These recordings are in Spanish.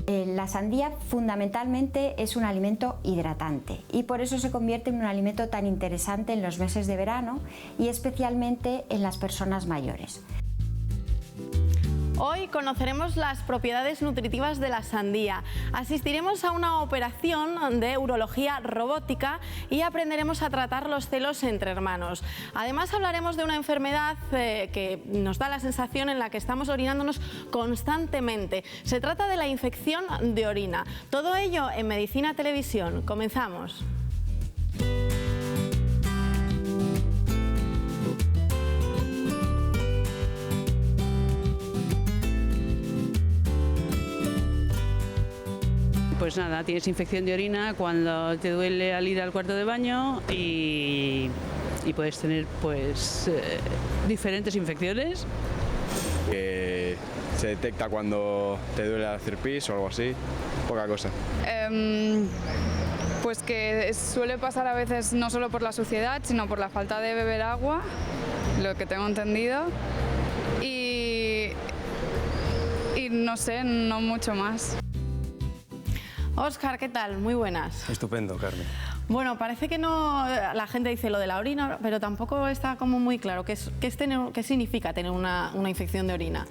La sandía fundamentalmente es un alimento hidratante y por eso se convierte en un alimento tan interesante en los meses de verano y especialmente en las personas mayores. Hoy conoceremos las propiedades nutritivas de la sandía, asistiremos a una operación de urología robótica y aprenderemos a tratar los celos entre hermanos. Además hablaremos de una enfermedad que nos da la sensación en la que estamos orinándonos constantemente. Se trata de la infección de orina. Todo ello en Medicina Televisión. Comenzamos. Pues nada, tienes infección de orina cuando te duele al ir al cuarto de baño y puedes tener pues diferentes infecciones. Se detecta cuando te duele al hacer pis o algo así, poca cosa. Pues que suele pasar a veces no solo por la suciedad, sino por la falta de beber agua, lo que tengo entendido, y no sé, no mucho más. Óscar, ¿qué tal? Muy buenas. Estupendo, Carmen. Bueno, parece que no, la gente dice lo de la orina, pero tampoco está como muy claro qué significa tener una infección de orina.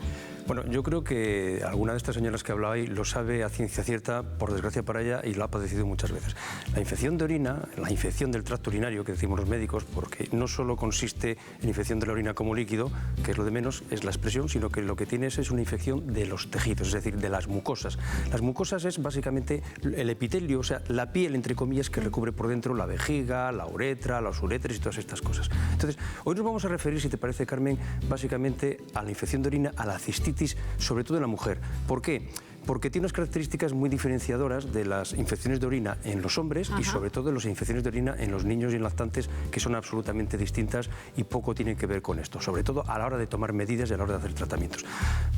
Bueno, yo creo que alguna de estas señoras que hablabais lo sabe a ciencia cierta, por desgracia para ella, y lo ha padecido muchas veces. La infección de orina, la infección del tracto urinario, que decimos los médicos, porque no solo consiste en infección de la orina como líquido, que es lo de menos, es la expresión, sino que lo que tienes es una infección de los tejidos, es decir, de las mucosas. Las mucosas es básicamente el epitelio, o sea, la piel, entre comillas, que recubre por dentro la vejiga, la uretra, los uréteres y todas estas cosas. Entonces, hoy nos vamos a referir, si te parece, Carmen, básicamente a la infección de orina, a la cistitis, sobre todo en la mujer. ¿Por qué? Porque tiene unas características muy diferenciadoras de las infecciones de orina en los hombres. Ajá. Y sobre todo de las infecciones de orina en los niños y en lactantes, que son absolutamente distintas y poco tienen que ver con esto, sobre todo a la hora de tomar medidas y a la hora de hacer tratamientos.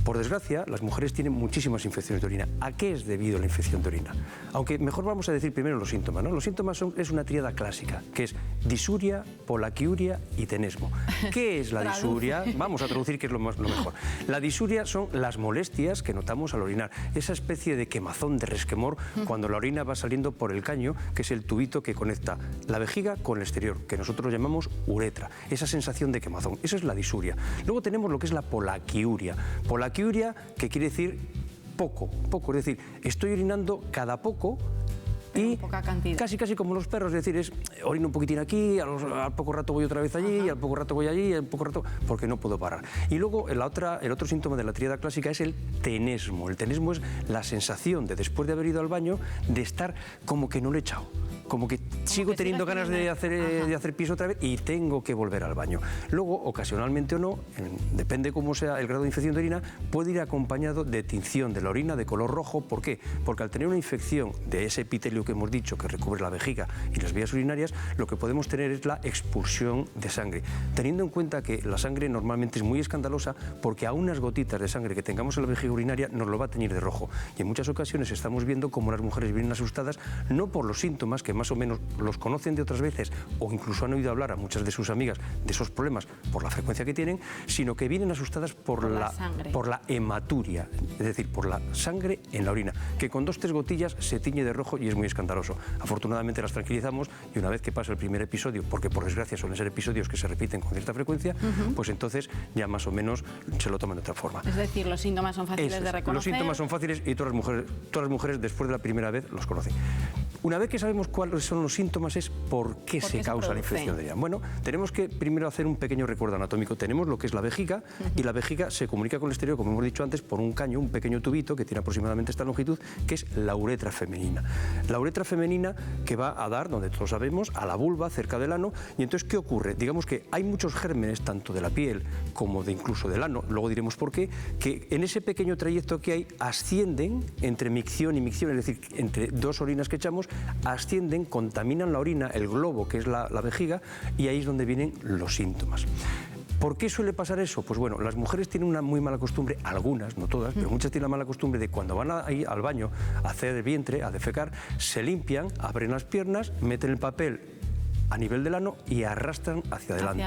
Por desgracia, las mujeres tienen muchísimas infecciones de orina. ¿A qué es debido la infección de orina? Aunque mejor vamos a decir primero los síntomas, ¿no? Los síntomas es una tríada clásica, que es disuria, polaquiuria y tenesmo. ¿Qué es la disuria? Vamos a traducir qué es lo mejor. La disuria son las molestias que notamos al orinar. Esa especie de quemazón, de resquemor, cuando la orina va saliendo por el caño, que es el tubito que conecta la vejiga con el exterior, que nosotros llamamos uretra. Esa sensación de quemazón, eso es la disuria. Luego tenemos lo que es la polaquiuria. Polaquiuria, que quiere decir poco, es decir, estoy orinando cada poco, y casi como los perros, es decir, orino un poquitín aquí, al poco rato voy otra vez allí, al poco rato voy allí, al poco rato, porque no puedo parar. Y luego el otro síntoma de la tríada clásica es el tenesmo. El tenesmo es la sensación de, después de haber ido al baño, de estar como que no lo he echado, como que sigo teniendo ganas de hacer pis otra vez y tengo que volver al baño. Luego, ocasionalmente o no, depende cómo sea el grado de infección de orina, puede ir acompañado de tinción de la orina de color rojo. ¿Por qué? Porque al tener una infección de ese epitelio que hemos dicho que recubre la vejiga y las vías urinarias, lo que podemos tener es la expulsión de sangre, teniendo en cuenta que la sangre normalmente es muy escandalosa, porque a unas gotitas de sangre que tengamos en la vejiga urinaria nos lo va a teñir de rojo, y en muchas ocasiones estamos viendo cómo las mujeres vienen asustadas, no por los síntomas, que más o menos los conocen de otras veces o incluso han oído hablar a muchas de sus amigas de esos problemas por la frecuencia que tienen, sino que vienen asustadas por la hematuria, es decir, por la sangre en la orina, que con 2 o 3 gotillas se tiñe de rojo y es muy escandaloso. Afortunadamente las tranquilizamos, y una vez que pasa el primer episodio, porque por desgracia suelen ser episodios que se repiten con cierta frecuencia, pues entonces ya más o menos se lo toman de otra forma. Es decir, los síntomas son fáciles de reconocer. Los síntomas son fáciles y todas las mujeres después de la primera vez los conocen. Una vez que sabemos cuáles son los síntomas, es por qué se causa la infección de orina. Bueno, tenemos que primero hacer un pequeño recuerdo anatómico. Tenemos lo que es la vejiga, y la vejiga se comunica con el exterior, como hemos dicho antes, por un caño, un pequeño tubito que tiene aproximadamente esta longitud, que es la uretra femenina. La uretra femenina que va a dar, donde todos sabemos, a la vulva, cerca del ano. Y entonces, ¿qué ocurre? Digamos que hay muchos gérmenes, tanto de la piel como incluso del ano, luego diremos por qué, que en ese pequeño trayecto que hay ascienden entre micción y micción, es decir, entre 2 orinas que echamos, ascienden, contaminan la orina, el globo que es la vejiga, y ahí es donde vienen los síntomas. ¿Por qué suele pasar eso? Pues bueno, las mujeres tienen una muy mala costumbre, algunas, no todas, pero muchas tienen la mala costumbre de cuando van a ir al baño a hacer el vientre, a defecar, se limpian, abren las piernas, meten el papel a nivel del ano y arrastran hacia adelante.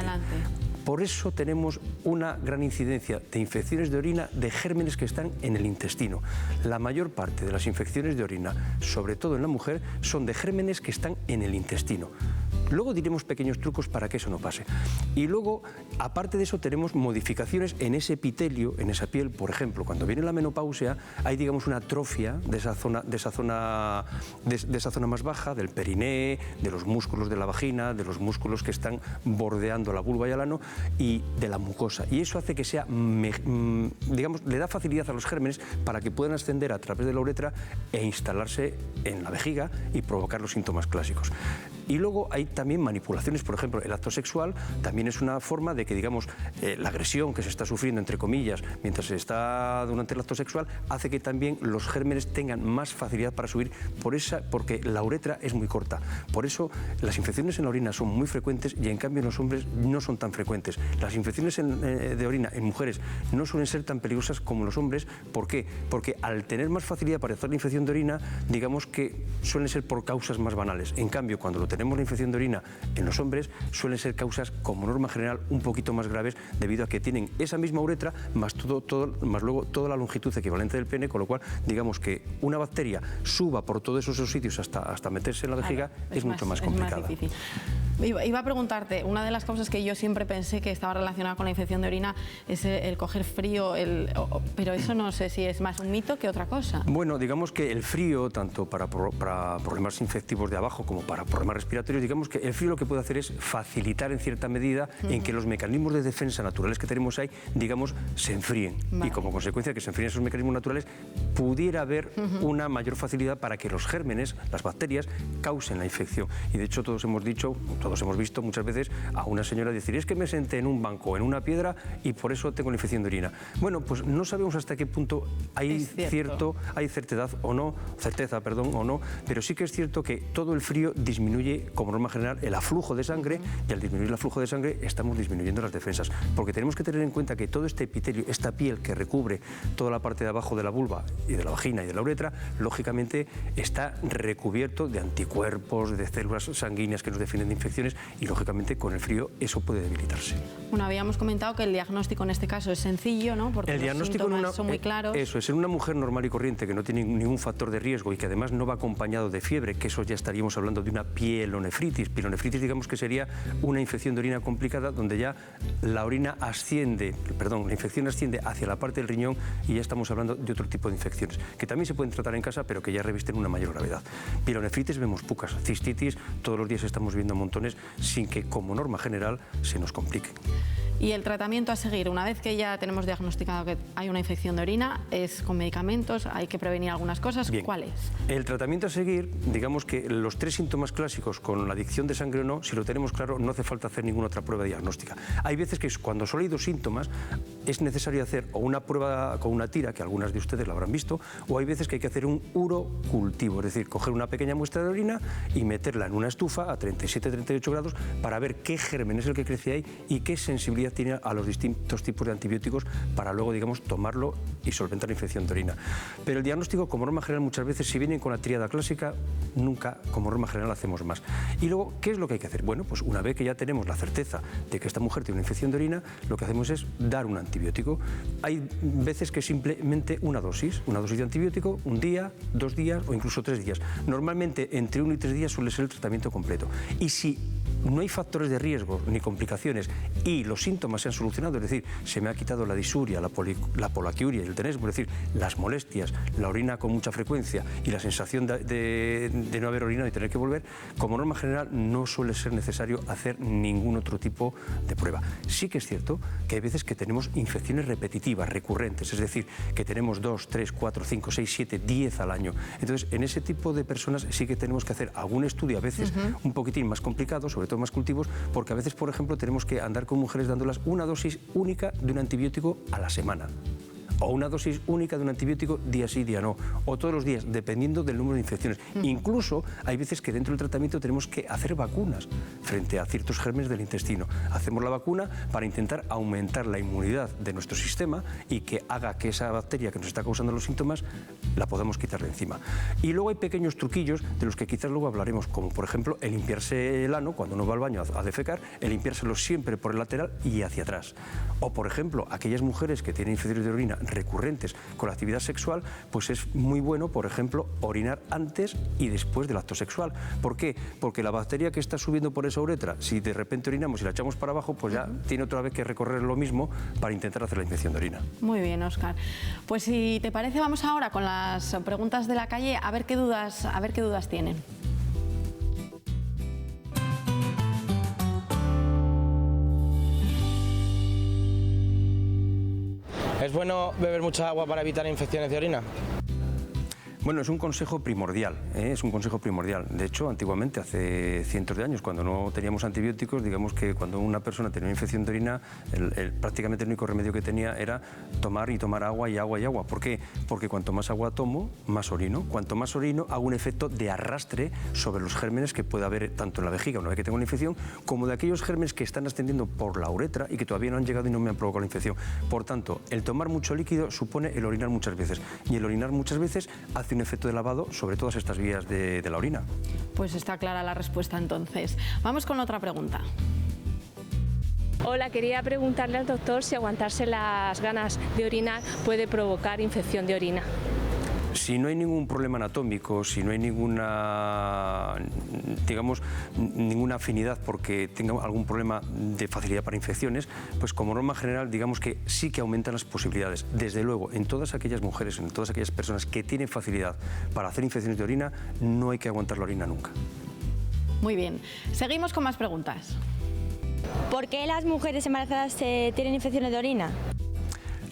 Por eso tenemos una gran incidencia de infecciones de orina de gérmenes que están en el intestino. La mayor parte de las infecciones de orina, sobre todo en la mujer, son de gérmenes que están en el intestino. Luego diremos pequeños trucos para que eso no pase. Y luego, aparte de eso, tenemos modificaciones en ese epitelio, en esa piel. Por ejemplo, cuando viene la menopausia, hay, digamos, una atrofia de esa zona más baja, del periné, de los músculos de la vagina, de los músculos que están bordeando la vulva y el ano, y de la mucosa. Y eso hace que sea, digamos, le da facilidad a los gérmenes para que puedan ascender a través de la uretra e instalarse en la vejiga y provocar los síntomas clásicos. Y luego hay también manipulaciones, por ejemplo, el acto sexual también es una forma de que, digamos, la agresión que se está sufriendo, entre comillas, mientras se está durante el acto sexual, hace que también los gérmenes tengan más facilidad para subir porque la uretra es muy corta. Por eso las infecciones en la orina son muy frecuentes y en cambio en los hombres no son tan frecuentes. Las infecciones de orina en mujeres no suelen ser tan peligrosas como en los hombres. ¿Por qué? Porque al tener más facilidad para hacer la infección de orina, digamos que suelen ser por causas más banales. En cambio, cuando tenemos la infección de orina en los hombres, suelen ser causas, como norma general, un poquito más graves debido a que tienen esa misma uretra más luego toda la longitud equivalente del pene, con lo cual, digamos que una bacteria suba por todos esos sitios hasta meterse en la vejiga, es mucho más complicada. Más difícil. Iba a preguntarte, una de las causas que yo siempre pensé que estaba relacionada con la infección de orina es el coger frío, pero eso no sé si es más un mito que otra cosa. Bueno, digamos que el frío, tanto para problemas infectivos de abajo como para problemas respiratorios, digamos que el frío lo que puede hacer es facilitar en cierta medida en que los mecanismos de defensa naturales que tenemos ahí, digamos, se enfríen. Vale. Y como consecuencia de que se enfríen esos mecanismos naturales, pudiera haber una mayor facilidad para que los gérmenes, las bacterias, causen la infección. Y de hecho todos hemos visto muchas veces a una señora decir: es que me senté en un banco, en una piedra, y por eso tengo la infección de orina. Bueno, pues no sabemos hasta qué punto hay certeza o no, pero sí que es cierto que todo el frío disminuye, como norma general, el aflujo de sangre, y al disminuir el aflujo de sangre estamos disminuyendo las defensas, porque tenemos que tener en cuenta que todo este epitelio, esta piel que recubre toda la parte de abajo de la vulva y de la vagina y de la uretra, lógicamente está recubierto de anticuerpos, de células sanguíneas que nos defienden de infecciones, y lógicamente con el frío eso puede debilitarse. Bueno, habíamos comentado que el diagnóstico en este caso es sencillo, ¿no? Porque los síntomas son muy claros. Eso es, en una mujer normal y corriente que no tiene ningún factor de riesgo y que además no va acompañado de fiebre, que eso ya estaríamos hablando de una pielonefritis. Pielonefritis, digamos que sería una infección de orina complicada donde ya la infección asciende hacia la parte del riñón y ya estamos hablando de otro tipo de infecciones, que también se pueden tratar en casa, pero que ya revisten una mayor gravedad. Pielonefritis vemos pocas, cistitis todos los días estamos viendo montones sin que como norma general se nos complique. Y el tratamiento a seguir, una vez que ya tenemos diagnosticado que hay una infección de orina, es con medicamentos, hay que prevenir algunas cosas. Bien. ¿Cuál es? El tratamiento a seguir, digamos que los 3 síntomas clásicos con la adicción de sangre o no, si lo tenemos claro, no hace falta hacer ninguna otra prueba diagnóstica. Hay veces que cuando solo hay 2 síntomas es necesario hacer o una prueba con una tira, que algunas de ustedes la habrán visto, o hay veces que hay que hacer un urocultivo, es decir, coger una pequeña muestra de orina y meterla en una estufa a 37-38 grados para ver qué germen es el que crece ahí y qué sensibilidad tiene a los distintos tipos de antibióticos para luego, digamos, tomarlo y solventar la infección de orina. Pero el diagnóstico, como norma general, muchas veces, si vienen con la tríada clásica, nunca, como norma general, hacemos más. Y luego, ¿qué es lo que hay que hacer? Bueno, pues una vez que ya tenemos la certeza de que esta mujer tiene una infección de orina, lo que hacemos es dar un antibiótico. Hay veces que simplemente una dosis de antibiótico, 1 día, 2 días o incluso 3 días. Normalmente, entre 1 y 3 días suele ser el tratamiento completo. Y si no hay factores de riesgo ni complicaciones y los síntomas se han solucionado, es decir, se me ha quitado la disuria, la polaquiuria y el tenesmo, es decir, las molestias, la orina con mucha frecuencia y la sensación de no haber orinado y tener que volver, como norma general no suele ser necesario hacer ningún otro tipo de prueba. Sí que es cierto que hay veces que tenemos infecciones repetitivas, recurrentes, es decir, que tenemos 2, 3, 4, 5, 6, 7, 10 al año. Entonces, en ese tipo de personas sí que tenemos que hacer algún estudio, a veces un poquitín más complicado, sobre todo más cultivos, porque a veces, por ejemplo, tenemos que andar con mujeres dándolas una dosis única de un antibiótico a la semana. o una dosis única de un antibiótico día sí, día no, o todos los días, dependiendo del número de infecciones. Incluso hay veces que dentro del tratamiento tenemos que hacer vacunas frente a ciertos gérmenes del intestino. Hacemos la vacuna para intentar aumentar la inmunidad de nuestro sistema y que haga que esa bacteria que nos está causando los síntomas la podamos quitar de encima. Y luego hay pequeños truquillos de los que quizás luego hablaremos, como por ejemplo el limpiarse el ano cuando uno va al baño a defecar, el limpiárselo siempre por el lateral y hacia atrás. O por ejemplo, aquellas mujeres que tienen infecciones de orina recurrentes con la actividad sexual, pues es muy bueno, por ejemplo, orinar antes y después del acto sexual. ¿Por qué? Porque la bacteria que está subiendo por esa uretra, si de repente orinamos y la echamos para abajo, pues ya tiene otra vez que recorrer lo mismo para intentar hacer la infección de orina. Muy bien, Óscar. Pues si te parece, vamos ahora con las preguntas de la calle a ver qué dudas tienen. ¿Es bueno beber mucha agua para evitar infecciones de orina? Bueno, es un consejo primordial, es un consejo primordial. De hecho, antiguamente, hace cientos de años, cuando no teníamos antibióticos, digamos que cuando una persona tenía una infección de orina, prácticamente el único remedio que tenía era tomar y tomar agua y agua y agua. ¿Por qué? Porque cuanto más agua tomo, más orino. Cuanto más orino, hago un efecto de arrastre sobre los gérmenes que puede haber tanto en la vejiga una vez que tengo una infección, como de aquellos gérmenes que están ascendiendo por la uretra y que todavía no han llegado y no me han provocado la infección. Por tanto, el tomar mucho líquido supone el orinar muchas veces. Y el orinar muchas veces hace un efecto de lavado sobre todas estas vías de la orina. Pues está clara la respuesta entonces. Vamos con otra pregunta. Hola, quería preguntarle al doctor si aguantarse las ganas de orinar puede provocar infección de orina. Si no hay ningún problema anatómico, si no hay ninguna, digamos, ninguna afinidad porque tenga algún problema de facilidad para infecciones, pues como norma general, digamos que sí que aumentan las posibilidades. Desde luego, en todas aquellas mujeres, en todas aquellas personas que tienen facilidad para hacer infecciones de orina, no hay que aguantar la orina nunca. Muy bien. Seguimos con más preguntas. ¿Por qué las mujeres embarazadas tienen infecciones de orina?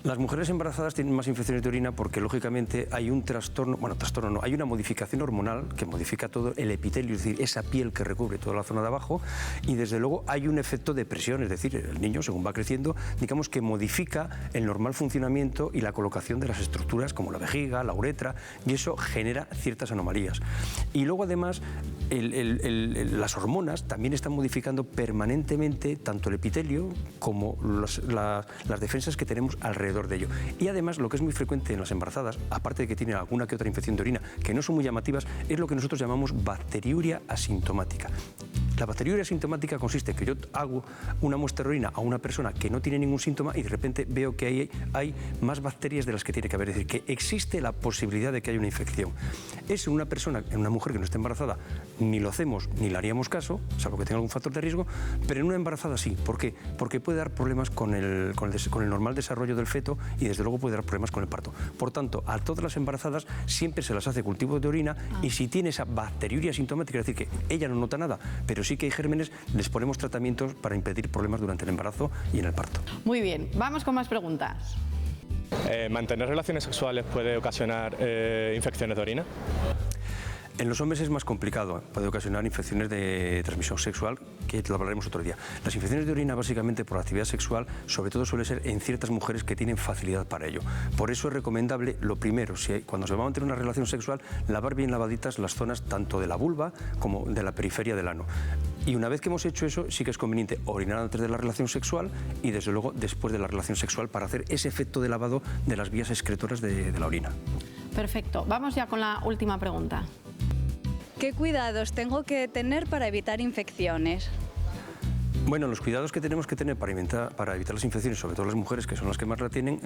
Las mujeres embarazadas tienen más infecciones de orina porque, lógicamente, hay un trastorno, bueno, trastorno no, hay una modificación hormonal que modifica todo el epitelio, es decir, esa piel que recubre toda la zona de abajo, y desde luego hay un efecto de presión, es decir, el niño, según va creciendo, digamos que modifica el normal funcionamiento y la colocación de las estructuras como la vejiga, la uretra, y eso genera ciertas anomalías. Y luego, además, las hormonas también están modificando permanentemente tanto el epitelio como las defensas que tenemos alrededor de ello. Y además, lo que es muy frecuente en las embarazadas, aparte de que tienen alguna que otra infección de orina, que no son muy llamativas, es lo que nosotros llamamos bacteriuria asintomática. La bacteriuria asintomática consiste en que yo hago una muestra de orina a una persona que no tiene ningún síntoma y de repente veo que hay más bacterias de las que tiene que haber, es decir, que existe la posibilidad de que haya una infección. Es en una persona, en una mujer que no esté embarazada, ni lo hacemos ni le haríamos caso, salvo que tenga algún factor de riesgo, pero en una embarazada sí. ¿Por qué? Porque puede dar problemas con el normal desarrollo del feto y desde luego puede dar problemas con el parto. Por tanto, a todas las embarazadas siempre se las hace cultivo de orina y si tiene esa bacteriuria asintomática, es decir, que ella no nota nada, pero sí que hay gérmenes, les ponemos tratamientos para impedir problemas durante el embarazo y en el parto. Muy bien, vamos con más preguntas. ¿Mantener relaciones sexuales puede ocasionar infecciones de orina? En los hombres es más complicado, puede ocasionar infecciones de transmisión sexual, que lo hablaremos otro día. Las infecciones de orina, básicamente por la actividad sexual, sobre todo suele ser en ciertas mujeres que tienen facilidad para ello. Por eso es recomendable, lo primero, cuando se va a mantener una relación sexual, lavar bien lavaditas las zonas tanto de la vulva como de la periferia del ano. Y una vez que hemos hecho eso, sí que es conveniente orinar antes de la relación sexual y desde luego después de la relación sexual para hacer ese efecto de lavado de las vías excretoras de la orina. Perfecto, vamos ya con la última pregunta. ¿Qué cuidados tengo que tener para evitar infecciones? Bueno, los cuidados que tenemos que tener para evitar las infecciones, sobre todo las mujeres, que son las que más la tienen,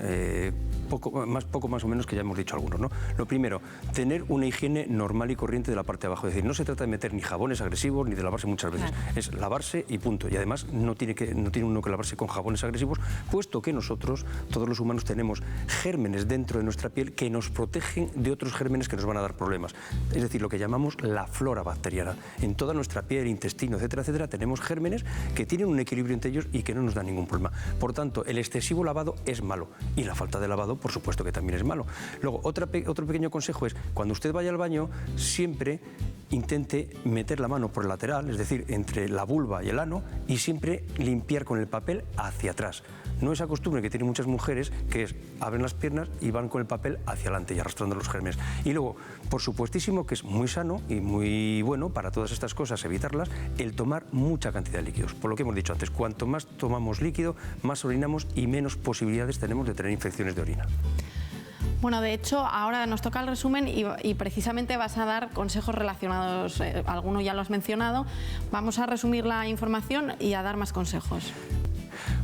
poco más o menos que ya hemos dicho algunos, ¿no? Lo primero, tener una higiene normal y corriente de la parte de abajo. Es decir, no se trata de meter ni jabones agresivos ni de lavarse muchas veces. Claro. Es lavarse y punto. Y además no tiene uno que lavarse con jabones agresivos, puesto que nosotros, todos los humanos, tenemos gérmenes dentro de nuestra piel que nos protegen de otros gérmenes que nos van a dar problemas. Es decir, lo que llamamos la flora bacteriana. En toda nuestra piel, intestino, etcétera, etcétera, tenemos gérmenes que tienen un equilibrio entre ellos y que no nos dan ningún problema. Por tanto, el excesivo lavado es malo y la falta de lavado, por supuesto que también es malo. Luego, otro pequeño consejo es, cuando usted vaya al baño, siempre intente meter la mano por el lateral, es decir, entre la vulva y el ano, y siempre limpiar con el papel hacia atrás. no esa costumbre que tienen muchas mujeres, que es abren las piernas y van con el papel hacia adelante y arrastrando los gérmenes. Y luego, por supuestísimo que es muy sano y muy bueno para todas estas cosas, evitarlas, el tomar mucha cantidad de líquidos. Por lo que hemos dicho antes, cuanto más tomamos líquido, más orinamos y menos posibilidades tenemos de tener infecciones de orina. Bueno, de hecho, ahora nos toca el resumen y precisamente vas a dar consejos relacionados, alguno ya lo has mencionado. Vamos a resumir la información y a dar más consejos.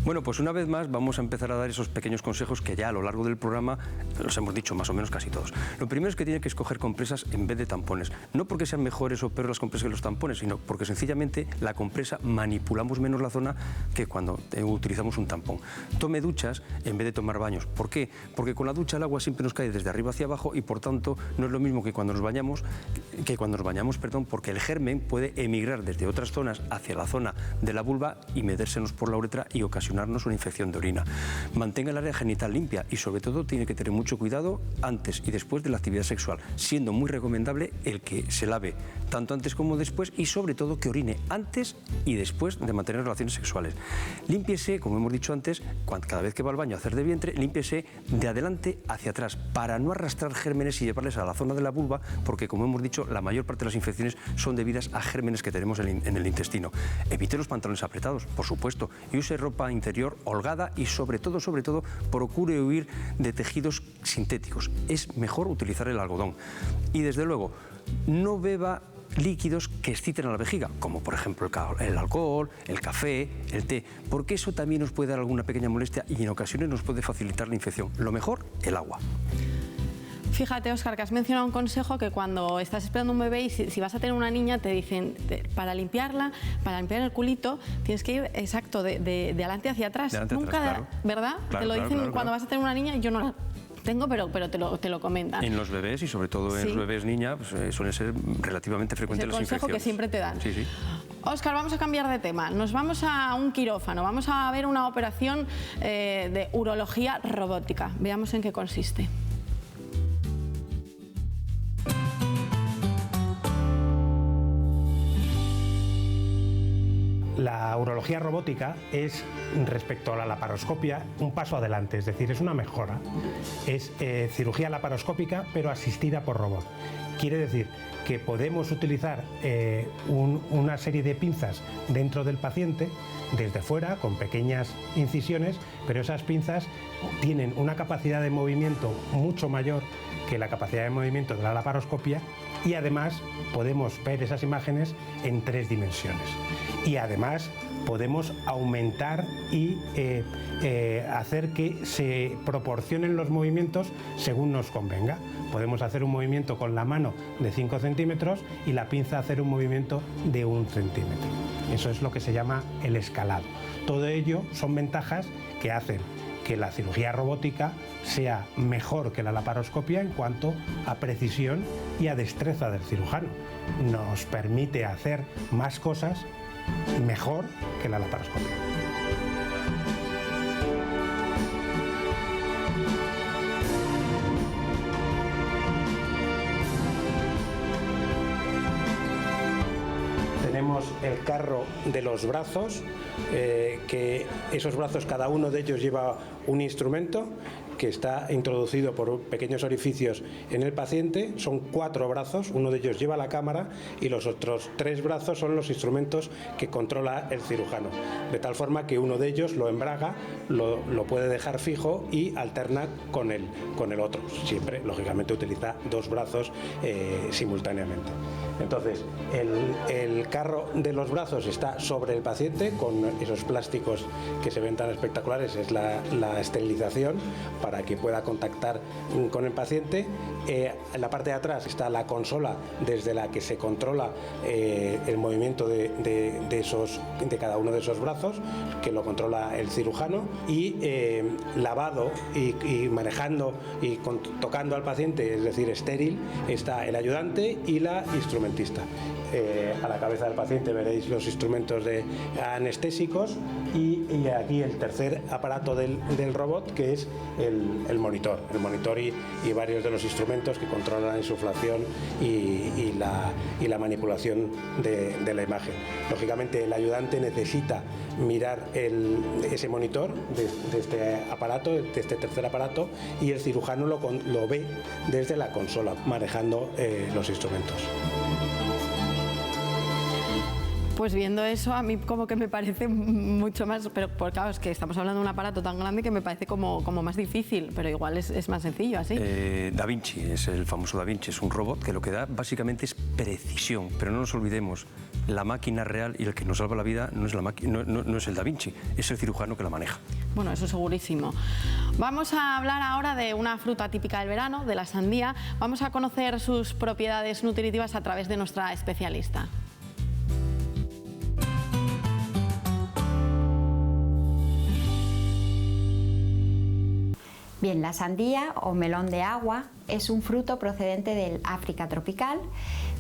Bueno, pues una vez más vamos a empezar a dar esos pequeños consejos que ya a lo largo del programa los hemos dicho más o menos casi todos. Lo primero es que tiene que escoger compresas en vez de tampones. No porque sean mejores o peores las compresas que los tampones, sino porque sencillamente la compresa manipulamos menos la zona que cuando utilizamos un tampón. Tome duchas en vez de tomar baños. ¿Por qué? Porque con la ducha el agua siempre nos cae desde arriba hacia abajo y por tanto no es lo mismo que cuando nos bañamos, porque el germen puede emigrar desde otras zonas hacia la zona de la vulva y metérsenos por la uretra y ocasionarnos una infección de orina. Mantenga el área genital limpia y sobre todo tiene que tener mucho cuidado antes y después de la actividad sexual, siendo muy recomendable el que se lave tanto antes como después y sobre todo que orine antes y después de mantener relaciones sexuales. Límpiese, como hemos dicho antes, cada vez que va al baño a hacer de vientre, límpiese de adelante hacia atrás para no arrastrar gérmenes y llevarles a la zona de la vulva, porque como hemos dicho, la mayor parte de las infecciones son debidas a gérmenes que tenemos en el intestino. Evite los pantalones apretados, por supuesto, y use ropa interior holgada y sobre todo, procure huir de tejidos sintéticos. Es mejor utilizar el algodón. Y desde luego, no beba líquidos que exciten a la vejiga, como por ejemplo el alcohol, el café, el té, porque eso también nos puede dar alguna pequeña molestia y en ocasiones nos puede facilitar la infección. Lo mejor, el agua. Fíjate, Óscar, que has mencionado un consejo que cuando estás esperando un bebé y si vas a tener una niña te dicen para limpiar el culito tienes que ir exacto de adelante hacia atrás. Nunca, claro. ¿Verdad? Claro, te lo dicen claro. Cuando vas a tener una niña, yo no la tengo, pero te lo comentan. En los bebés y sobre todo en los bebés niña pues, suelen ser relativamente frecuentes las infecciones. Es el consejo que siempre te dan. Sí. Óscar, vamos a cambiar de tema. Nos vamos a un quirófano. Vamos a ver una operación de urología robótica. Veamos en qué consiste. La urología robótica es, respecto a la laparoscopia, un paso adelante, es decir, es una mejora. Es cirugía laparoscópica, pero asistida por robot. Quiere decir que podemos utilizar una serie de pinzas dentro del paciente, desde fuera, con pequeñas incisiones, pero esas pinzas tienen una capacidad de movimiento mucho mayor que la capacidad de movimiento de la laparoscopia y además podemos ver esas imágenes en 3 dimensiones. Y además podemos aumentar y hacer que se proporcionen los movimientos según nos convenga. Podemos hacer un movimiento con la mano de 5 centímetros y la pinza hacer un movimiento de 1 centímetro. Eso es lo que se llama el escalado. Todo ello son ventajas que hacen que la cirugía robótica sea mejor que la laparoscopia en cuanto a precisión y a destreza del cirujano. Nos permite hacer más cosas mejor que la laparoscopia. Tenemos el carro de los brazos, que esos brazos, cada uno de ellos lleva un instrumento que está introducido por pequeños orificios en el paciente. Son 4 brazos, uno de ellos lleva la cámara y los otros 3 brazos son los instrumentos que controla el cirujano, de tal forma que uno de ellos lo embraga, lo puede dejar fijo y alterna con el otro. Siempre, lógicamente, utiliza 2 brazos simultáneamente. Entonces, el carro de los brazos está sobre el paciente con esos plásticos que se ven tan espectaculares, es la esterilización para que pueda contactar con el paciente. En la parte de atrás está la consola desde la que se controla el movimiento de cada uno de esos brazos, que lo controla el cirujano, y lavado y manejando y tocando al paciente, es decir, estéril, está el ayudante y la instrumentista. A la cabeza del paciente veréis los instrumentos anestésicos y aquí el tercer aparato del robot, que es el monitor y varios de los instrumentos que controlan la insuflación y la manipulación de la imagen. Lógicamente el ayudante necesita mirar ese monitor de este aparato, de este tercer aparato, y el cirujano lo ve desde la consola, manejando los instrumentos. Pues viendo eso, a mí como que me parece mucho más, pero claro, es que estamos hablando de un aparato tan grande que me parece como más difícil, pero igual es más sencillo así. Da Vinci, es el famoso Da Vinci, es un robot que lo que da básicamente es precisión, pero no nos olvidemos, la máquina real y el que nos salva la vida no es, no es el Da Vinci, es el cirujano que la maneja. Bueno, eso segurísimo. Vamos a hablar ahora de una fruta típica del verano, de la sandía. Vamos a conocer sus propiedades nutritivas a través de nuestra especialista. Bien, la sandía o melón de agua es un fruto procedente del África tropical,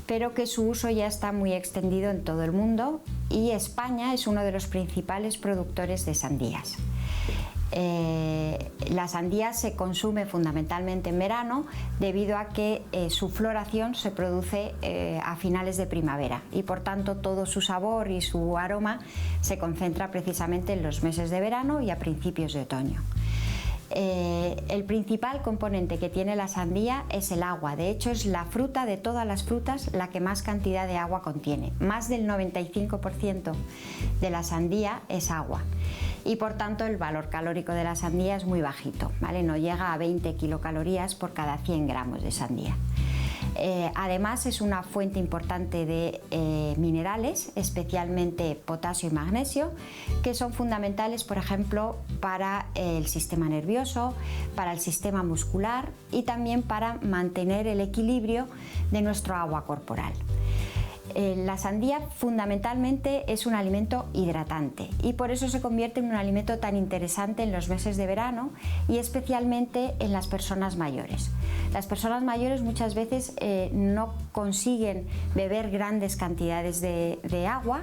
pero que su uso ya está muy extendido en todo el mundo y España es uno de los principales productores de sandías. La sandía se consume fundamentalmente en verano debido a que su floración se produce a finales de primavera y por tanto todo su sabor y su aroma se concentra precisamente en los meses de verano y a principios de otoño. El principal componente que tiene la sandía es el agua. De hecho, es la fruta de todas las frutas la que más cantidad de agua contiene. Más del 95% de la sandía es agua y por tanto el valor calórico de la sandía es muy bajito, ¿vale? No llega a 20 kilocalorías por cada 100 gramos de sandía. Además es una fuente importante de minerales, especialmente potasio y magnesio, que son fundamentales, por ejemplo, para el sistema nervioso, para el sistema muscular y también para mantener el equilibrio de nuestro agua corporal. La sandía fundamentalmente es un alimento hidratante y por eso se convierte en un alimento tan interesante en los meses de verano y especialmente en las personas mayores. Las personas mayores muchas veces no consiguen beber grandes cantidades de agua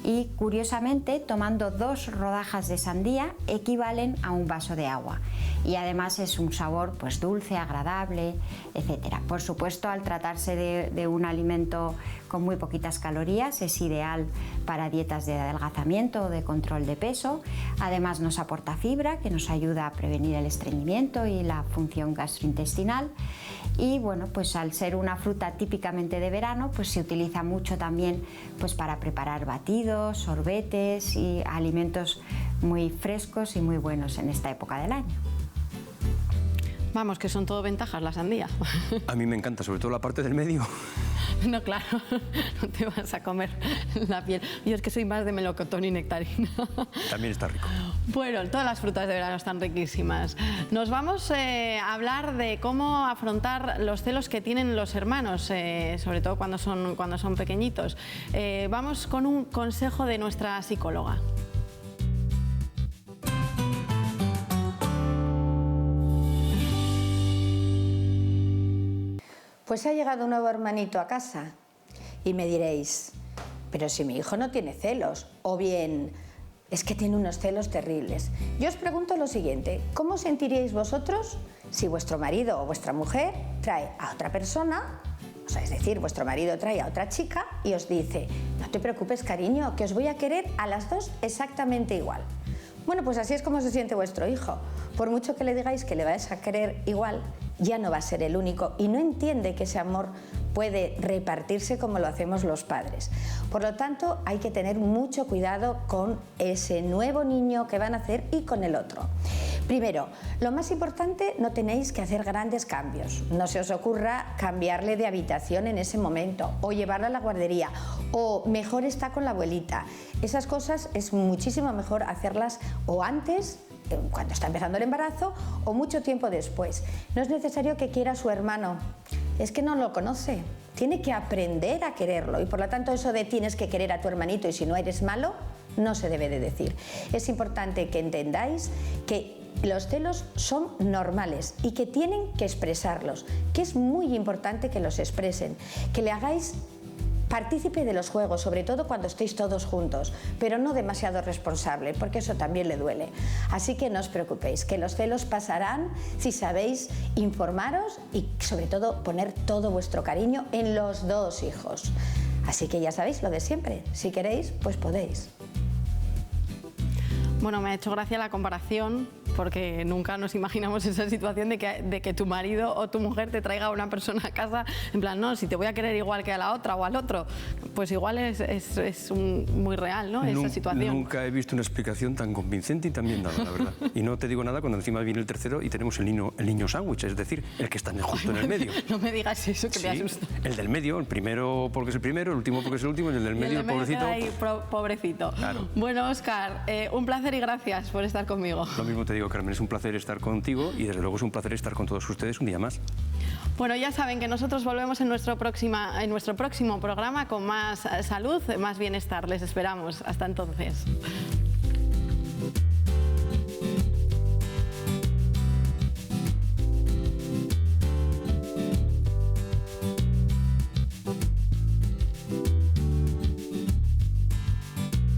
y curiosamente tomando 2 rodajas de sandía equivalen a un vaso de agua y además es un sabor pues dulce, agradable, etc. Por supuesto, al tratarse de un alimento con muy poquitas calorías es ideal para dietas de adelgazamiento o de control de peso. Además nos aporta fibra que nos ayuda a prevenir el estreñimiento y la función gastrointestinal. Y bueno, pues al ser una fruta típicamente de verano, pues se utiliza mucho también pues para preparar batidos, sorbetes y alimentos muy frescos y muy buenos en esta época del año. Vamos, que son todo ventajas la sandía. A mí me encanta, sobre todo la parte del medio. No, claro, no te vas a comer la piel. Yo es que soy más de melocotón y nectarina. También está rico. Bueno, todas las frutas de verano están riquísimas. Nos vamos a hablar de cómo afrontar los celos que tienen los hermanos, sobre todo cuando son pequeñitos. Vamos con un consejo de nuestra psicóloga. Pues ha llegado un nuevo hermanito a casa y me diréis, pero si mi hijo no tiene celos, o bien es que tiene unos celos terribles. Yo os pregunto lo siguiente, ¿cómo sentiríais vosotros si vuestro marido o vuestra mujer trae a otra persona, o sea, es decir, vuestro marido trae a otra chica y os dice, no te preocupes cariño, que os voy a querer a las dos exactamente igual? Bueno, pues así es como se siente vuestro hijo. Por mucho que le digáis que le vais a querer igual, ya no va a ser el único y no entiende que ese amor puede repartirse como lo hacemos los padres. Por lo tanto, hay que tener mucho cuidado con ese nuevo niño que van a nacer y con el otro. Primero, lo más importante, no tenéis que hacer grandes cambios. No se os ocurra cambiarle de habitación en ese momento o llevarlo a la guardería o mejor está con la abuelita. Esas cosas es muchísimo mejor hacerlas o antes, cuando está empezando el embarazo, o mucho tiempo después. No es necesario que quiera a su hermano, es que no lo conoce, tiene que aprender a quererlo y por lo tanto eso de tienes que querer a tu hermanito y si no eres malo, no se debe de decir. Es importante que entendáis que los celos son normales y que tienen que expresarlos, que es muy importante que los expresen, que le hagáis Partícipe de los juegos, sobre todo cuando estéis todos juntos, pero no demasiado responsable, porque eso también le duele. Así que no os preocupéis, que los celos pasarán si sabéis informaros y sobre todo poner todo vuestro cariño en los dos hijos. Así que ya sabéis lo de siempre, si queréis, pues podéis. Bueno, me ha hecho gracia la comparación, porque nunca nos imaginamos esa situación de que tu marido o tu mujer te traiga a una persona a casa, en plan, no, si te voy a querer igual que a la otra o al otro, pues igual es muy real, ¿no? Esa situación. Nunca he visto una explicación tan convincente y tan bien dada, la verdad. Y no te digo nada cuando encima viene el tercero y tenemos el niño sándwich, es decir, el que está justo en el medio. No me digas eso, que me asusta. El del medio, el primero porque es el primero, el último porque es el último, y el del medio, el pobrecito. Ahí, pobrecito. Claro. Bueno, Óscar, un placer y gracias por estar conmigo. Lo mismo te digo, Carmen, es un placer estar contigo y desde luego es un placer estar con todos ustedes un día más. Bueno, ya saben que nosotros volvemos en nuestro próximo programa con más salud, más bienestar. Les esperamos. Hasta entonces.